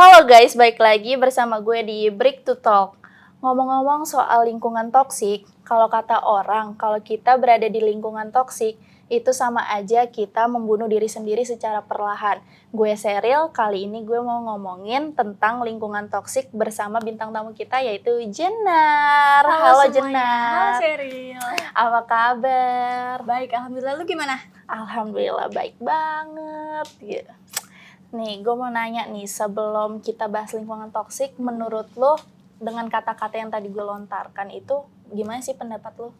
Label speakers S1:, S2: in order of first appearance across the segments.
S1: Halo guys, balik lagi bersama gue di Break to Talk. Ngomong-ngomong soal lingkungan toksik, kalau kata orang, kalau kita berada di lingkungan toksik, itu sama aja kita membunuh diri sendiri secara perlahan. Gue Sheryl, kali ini gue mau ngomongin tentang lingkungan toksik bersama bintang tamu kita yaitu Jenar. Halo
S2: semuanya.
S1: Jenar.
S2: Halo Sheryl.
S1: Apa kabar?
S2: Baik, alhamdulillah. Lu gimana?
S1: Alhamdulillah baik banget. Gitu. Nih, gue mau nanya nih, sebelum kita bahas lingkungan toksik, menurut lo dengan kata-kata yang tadi gue lontarkan itu, gimana sih pendapat lo?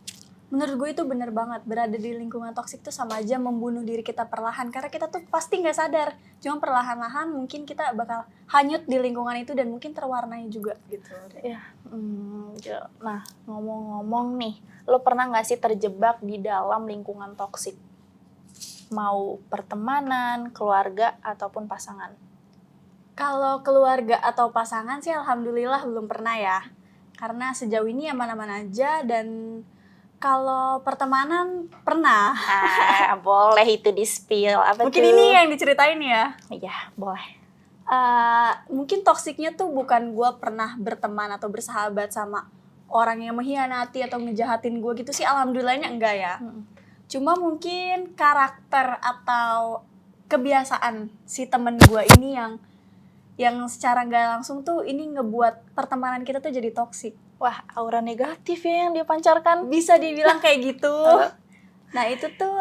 S2: Menurut gue itu bener banget. Berada di lingkungan toksik tuh sama aja membunuh diri kita perlahan. Karena kita tuh pasti gak sadar. Cuma perlahan-lahan mungkin kita bakal hanyut di lingkungan itu dan mungkin terwarnai juga gitu.
S1: Ya, nah ngomong-ngomong nih, lo pernah gak sih terjebak di dalam lingkungan toksik? Mau pertemanan, keluarga, ataupun pasangan?
S2: Kalau keluarga atau pasangan sih alhamdulillah belum pernah ya. Karena sejauh ini aman-aman aja. Dan kalau pertemanan pernah.
S1: Boleh itu di-spill. Apa
S2: mungkin
S1: tuh?
S2: Ini yang diceritain ya.
S1: Iya, boleh.
S2: Mungkin toksiknya tuh bukan gue pernah berteman atau bersahabat sama orang yang mengkhianati atau ngejahatin gue gitu sih, alhamdulillahnya enggak ya. Cuma mungkin karakter atau kebiasaan si temen gue ini yang secara nggak langsung tuh ini ngebuat pertemanan kita tuh jadi toksik.
S1: Wah, aura negatif ya yang dia pancarkan.
S2: Bisa dibilang kayak gitu. Nah itu tuh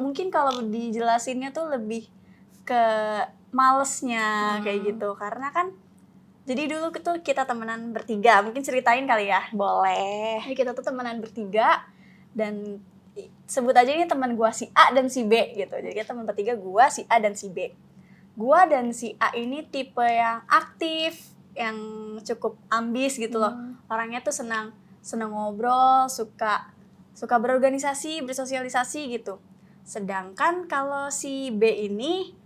S2: mungkin kalau dijelasinnya tuh lebih ke malesnya kayak gitu. Karena kan jadi dulu tuh kita temenan bertiga. Mungkin ceritain kali ya.
S1: Boleh.
S2: Jadi kita tuh temenan bertiga dan sebut aja ini teman gue si A dan si B gitu. Jadi kita teman bertiga, gue, si A dan si B. Gue dan si A ini tipe yang aktif, yang cukup ambis gitu loh. Orangnya tuh senang ngobrol, suka berorganisasi, bersosialisasi gitu. Sedangkan kalau si B ini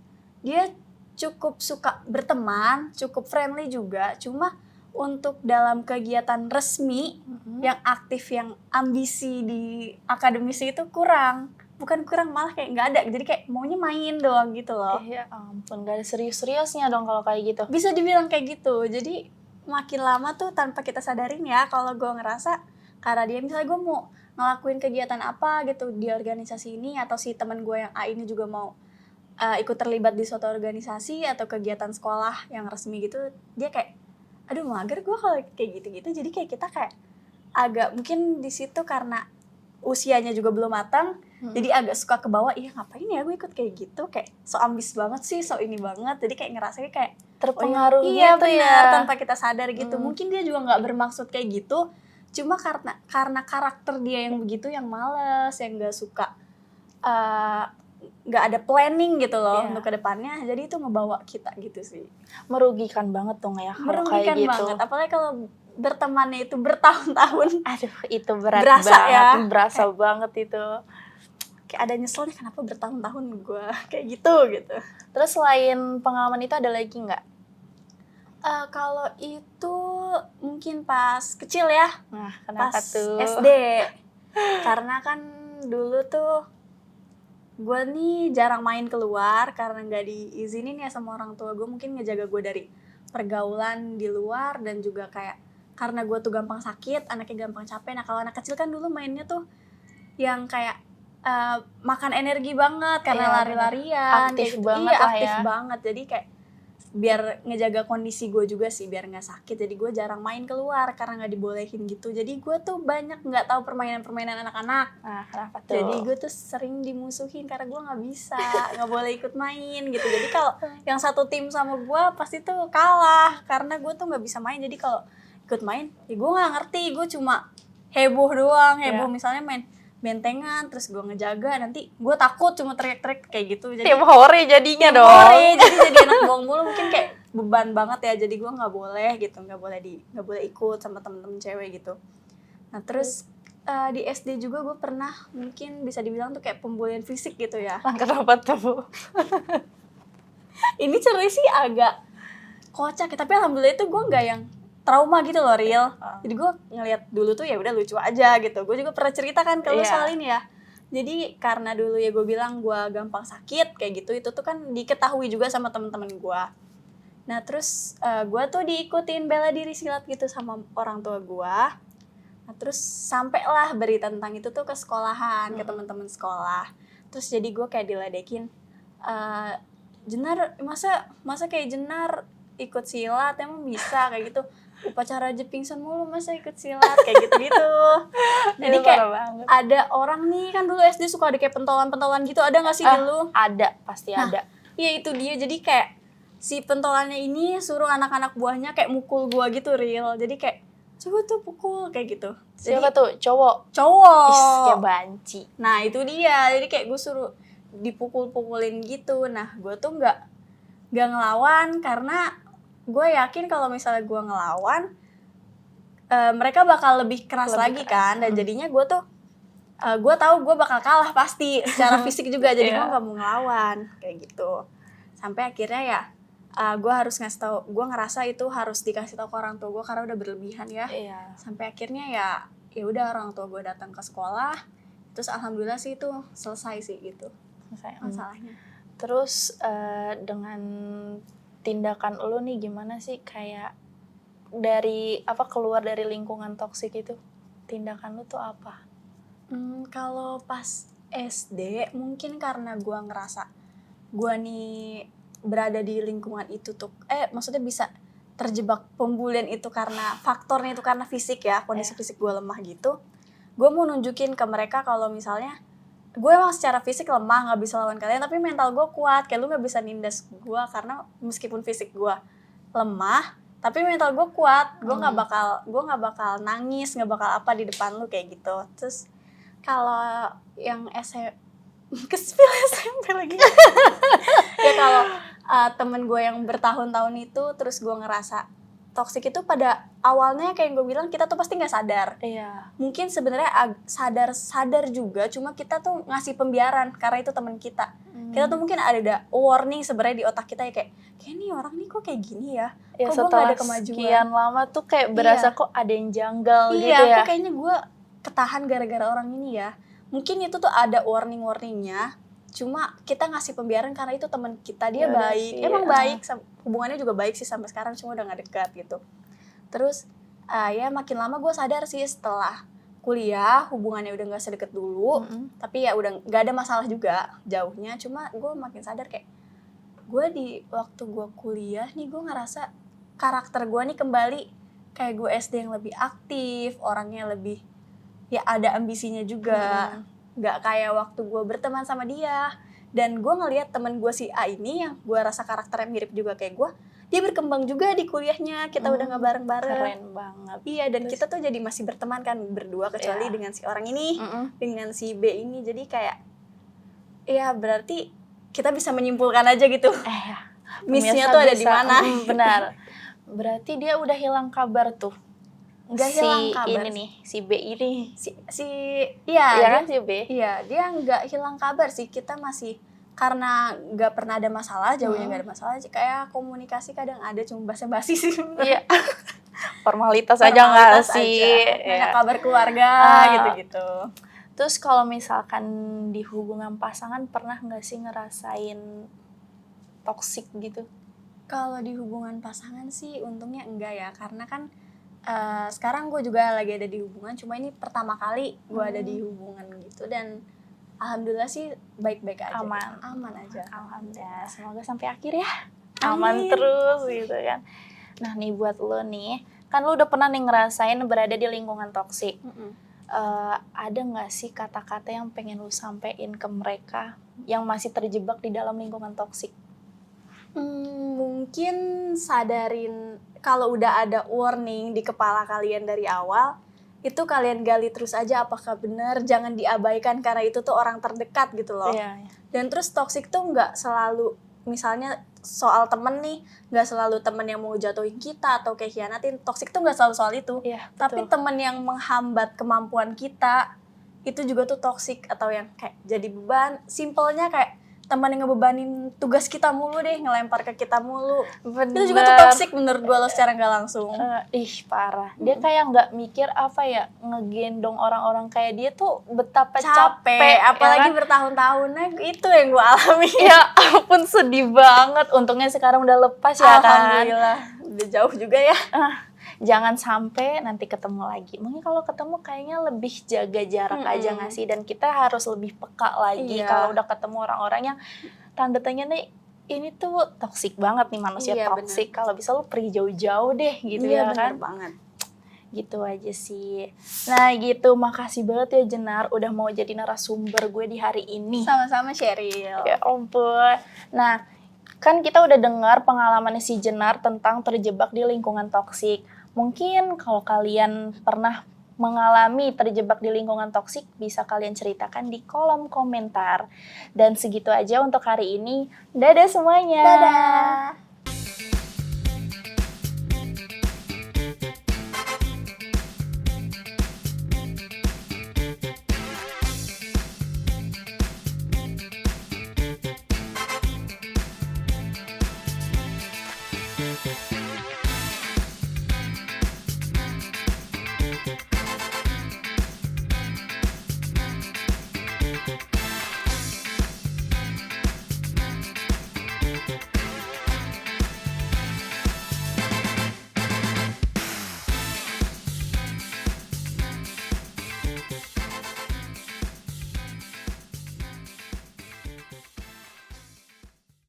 S2: dia cukup suka berteman, cukup friendly juga, cuma untuk dalam kegiatan resmi yang aktif, yang ambisi di akademisi itu kurang. Bukan kurang, malah kayak nggak ada. Jadi kayak maunya main doang gitu loh.
S1: Ya ampun, gak ada serius-seriusnya dong kalau kayak gitu.
S2: Bisa dibilang kayak gitu. Jadi makin lama tuh tanpa kita sadarin ya, kalau gue ngerasa karena dia misalnya gue mau ngelakuin kegiatan apa gitu di organisasi ini, atau si teman gue yang A ini juga mau ikut terlibat di suatu organisasi atau kegiatan sekolah yang resmi gitu, dia kayak aduh mager gue kalau kayak gitu-gitu. Jadi kayak kita kayak agak mungkin di situ karena usianya juga belum matang, jadi agak suka ke bawah, iya ngapain ya gue ikut kayak gitu, kayak so ambis banget sih, so ini banget. Jadi kayak ngerasanya kayak
S1: terpengaruh
S2: iya,
S1: gitu
S2: benar,
S1: ya.
S2: tanpa kita sadar gitu. Mungkin dia juga nggak bermaksud kayak gitu, cuma karena karakter dia yang begitu, yang malas, yang nggak suka nggak ada planning gitu loh untuk kedepannya, jadi itu ngebawa kita gitu sih.
S1: Merugikan banget dong ya kalau
S2: Merugikan
S1: kayak gitu.
S2: banget, apalagi kalau bertemannya itu bertahun-tahun.
S1: Aduh, itu berat
S2: Berasa
S1: banget,
S2: ya.
S1: berasa banget itu.
S2: Kayak ada nyeselnya kenapa bertahun-tahun gue kayak gitu.
S1: Terus selain pengalaman itu ada lagi nggak?
S2: Kalau itu mungkin pas kecil ya.
S1: Nah, kenapa
S2: pas
S1: tuh?
S2: SD. Karena kan dulu tuh gue nih jarang main keluar karena nggak diizinin ya sama orang tua gue. Mungkin ngejaga gue dari pergaulan di luar, dan juga kayak karena gue tuh gampang sakit, anaknya gampang capek. Nah kalau anak kecil kan dulu mainnya tuh yang kayak makan energi banget karena lari-larian,
S1: aktif
S2: gitu.
S1: banget lah
S2: aktif
S1: ya.
S2: banget. Jadi kayak biar ngejaga kondisi gue juga sih, biar nggak sakit. Jadi gue jarang main keluar karena nggak dibolehin gitu. Jadi gue tuh banyak nggak tahu permainan anak-anak.
S1: Nah, kenapa tuh?
S2: Jadi gue tuh sering dimusuhin karena gue nggak bisa, nggak boleh ikut main gitu. Jadi kalau yang satu tim sama gue pasti tuh kalah karena gue tuh nggak bisa main. Jadi kalau ikut main, ya gue nggak ngerti. Gue cuma heboh doang, misalnya main bentengan, terus gue ngejaga, nanti gue takut cuma teriak-teriak kayak gitu. Jadi
S1: tim hore jadinya
S2: tim
S1: dong.
S2: hore, jadi anak bohong mulu, mungkin kayak beban banget ya. Jadi gue nggak boleh gitu, nggak boleh ikut sama temen-temen cewek gitu. Nah terus di SD juga gue pernah mungkin bisa dibilang tuh kayak pembulian fisik gitu ya.
S1: Kenapa tuh?
S2: Ini ceritanya sih agak kocak, tapi alhamdulillah itu gue nggak yang trauma gitu loh, real. Jadi gue ngeliat dulu tuh ya udah lucu aja gitu. Gue juga pernah cerita kan kalau soal ini ya. Jadi karena dulu ya gue bilang gue gampang sakit kayak gitu, itu tuh kan diketahui juga sama teman-teman gue. Nah terus gue tuh diikutin bela diri silat gitu sama orang tua gue. Nah terus sampailah berita tentang itu tuh ke sekolahan, ke teman-teman sekolah. Terus jadi gue kayak diledekin, Jenar masa kayak Jenar ikut silat emang bisa kayak gitu, upacara aja pingsan mulu masa ikut silat kayak gitu-gitu. Jadi kayak ada orang nih, kan dulu SD suka ada kayak pentolan-pentolan gitu, ada nggak sih dulu?
S1: Ada, pasti ada.
S2: Iya itu dia, jadi kayak si pentolannya ini suruh anak-anak buahnya kayak mukul gua gitu real. Jadi kayak coba tuh pukul kayak gitu.
S1: Siapa tuh? Cowok?
S2: Cowok.
S1: Kayak banci.
S2: Nah itu dia, jadi kayak gue suruh dipukul-pukulin gitu. Nah gue tuh nggak ngelawan karena gue yakin kalau misalnya gue ngelawan mereka bakal lebih keras lagi kan. Dan jadinya gue tuh gue tahu gue bakal kalah pasti secara fisik juga, jadi gue nggak mau ngelawan kayak gitu. Sampai akhirnya ya gue harus ngasih tahu, gue ngerasa itu harus dikasih tahu ke orang tua gue karena udah berlebihan ya. Sampai akhirnya ya udah orang tua gue datang ke sekolah, terus alhamdulillah sih itu selesai sih gitu masalahnya.
S1: Terus dengan tindakan lo nih gimana sih, kayak dari keluar dari lingkungan toksik itu, tindakan lo tuh apa?
S2: Kalau pas SD mungkin karena gue ngerasa gue nih berada di lingkungan itu tuh maksudnya bisa terjebak pembulian itu karena faktornya itu karena fisik ya, kondisi fisik gue lemah gitu. Gue mau nunjukin ke mereka kalau misalnya gue emang secara fisik lemah nggak bisa lawan kalian, tapi mental gue kuat, kayak lu nggak bisa nindas gue karena meskipun fisik gue lemah tapi mental gue kuat, gue nggak bakal nangis, nggak bakal apa di depan lu kayak gitu. Terus kalau yang kespil SMP lagi ya kalau temen gue yang bertahun-tahun itu, terus gue ngerasa toksik itu pada awalnya kayak gue bilang kita tuh pasti nggak sadar. Mungkin sebenarnya sadar juga, cuma kita tuh ngasih pembiaran karena itu teman kita. Kita tuh mungkin ada warning sebenarnya di otak kita ya, kayak nih orang nih kok kayak gini ya. Kok gue nggak ada kemajuan.
S1: Sekian lama tuh kayak berasa kok ada yang janggal gitu ya.
S2: Iya, kok kayaknya gue ketahan gara-gara orang ini ya. Mungkin itu tuh ada warningnya. Cuma kita ngasih pembiaran karena itu teman kita, dia baik, emang baik, hubungannya juga baik sih sampai sekarang, cuma udah nggak dekat gitu. Terus ya makin lama gue sadar sih setelah kuliah hubungannya udah nggak sedekat dulu, tapi ya udah nggak ada masalah juga jauhnya. Cuma gue makin sadar kayak gue di waktu gue kuliah nih gue ngerasa karakter gue nih kembali kayak gue SD yang lebih aktif, orangnya lebih ya ada ambisinya juga. Gak kayak waktu gue berteman sama dia. Dan gue ngelihat temen gue si A ini yang gue rasa karakternya mirip juga kayak gue, dia berkembang juga di kuliahnya, kita udah gak bareng-bareng.
S1: Keren banget.
S2: Iya, dan terus kita tuh jadi masih berteman kan berdua, kecuali dengan si orang ini, dengan si B ini. Jadi kayak ya berarti kita bisa menyimpulkan aja gitu miss-nya tuh ada di mana.
S1: Benar. Berarti dia udah hilang kabar tuh.
S2: Nggak hilang kabar.
S1: Ini nih, si B ini.
S2: Iya
S1: kan si B?
S2: Iya, dia nggak hilang kabar sih. Kita masih, karena nggak pernah ada masalah, jauhnya nggak ada masalah. Kayak komunikasi kadang ada, cuma basa-basi sih.
S1: Iya. Formalitas aja nggak sih?
S2: Nanya kabar keluarga gitu-gitu.
S1: Terus kalau misalkan di hubungan pasangan, pernah nggak sih ngerasain toksik gitu?
S2: Kalau di hubungan pasangan sih untungnya enggak ya, karena kan sekarang gue juga lagi ada di hubungan, cuma ini pertama kali gue ada di hubungan gitu, dan alhamdulillah sih baik-baik aja. Aman aja.
S1: Alhamdulillah, semoga sampai akhir ya. Aman terus gitu kan. Nah nih buat lo nih, kan lo udah pernah nih ngerasain berada di lingkungan toksik. Ada nggak sih kata-kata yang pengen lo sampein ke mereka yang masih terjebak di dalam lingkungan toksik?
S2: Mungkin sadarin kalau udah ada warning di kepala kalian dari awal, itu kalian gali terus aja apakah benar, jangan diabaikan karena itu tuh orang terdekat gitu loh. Dan terus toksik tuh nggak selalu, misalnya soal temen nih, nggak selalu temen yang mau jatuhin kita atau kayak hianatin. Toksik tuh nggak selalu soal itu. Tapi temen yang menghambat kemampuan kita, itu juga tuh toksik, atau yang kayak jadi beban. Simpelnya kayak teman yang ngebebanin tugas kita mulu deh, ngelempar ke kita mulu.
S1: Bener.
S2: Itu juga tuh toxic menurut gue lo secara nggak langsung.
S1: Parah. Dia kayak nggak mikir apa ya, ngegendong orang-orang kayak dia tuh betapa capek.
S2: Apalagi
S1: ya kan?
S2: bertahun-tahunnya itu yang gue alami.
S1: Ya ampun, sedih banget. Untungnya sekarang udah lepas ya kan.
S2: Alhamdulillah. Udah jauh juga ya.
S1: Jangan sampai nanti ketemu lagi. Mungkin kalau ketemu kayaknya lebih jaga jarak aja nggak sih? Dan kita harus lebih peka lagi kalau udah ketemu orang-orang yang tanda tanya nih, ini tuh toksik banget nih, manusia toksik. Kalau bisa lu pergi jauh-jauh deh gitu ya kan.
S2: Bener banget.
S1: Gitu aja sih. Nah gitu, makasih banget ya Jenar udah mau jadi narasumber gue di hari ini.
S2: Sama-sama Sheryl.
S1: Ya ampun. Nah, kan kita udah dengar pengalaman si Jenar tentang terjebak di lingkungan toksik. Mungkin kalau kalian pernah mengalami terjebak di lingkungan toksik, bisa kalian ceritakan di kolom komentar. Dan segitu aja untuk hari ini. Dadah semuanya.
S2: Dadah.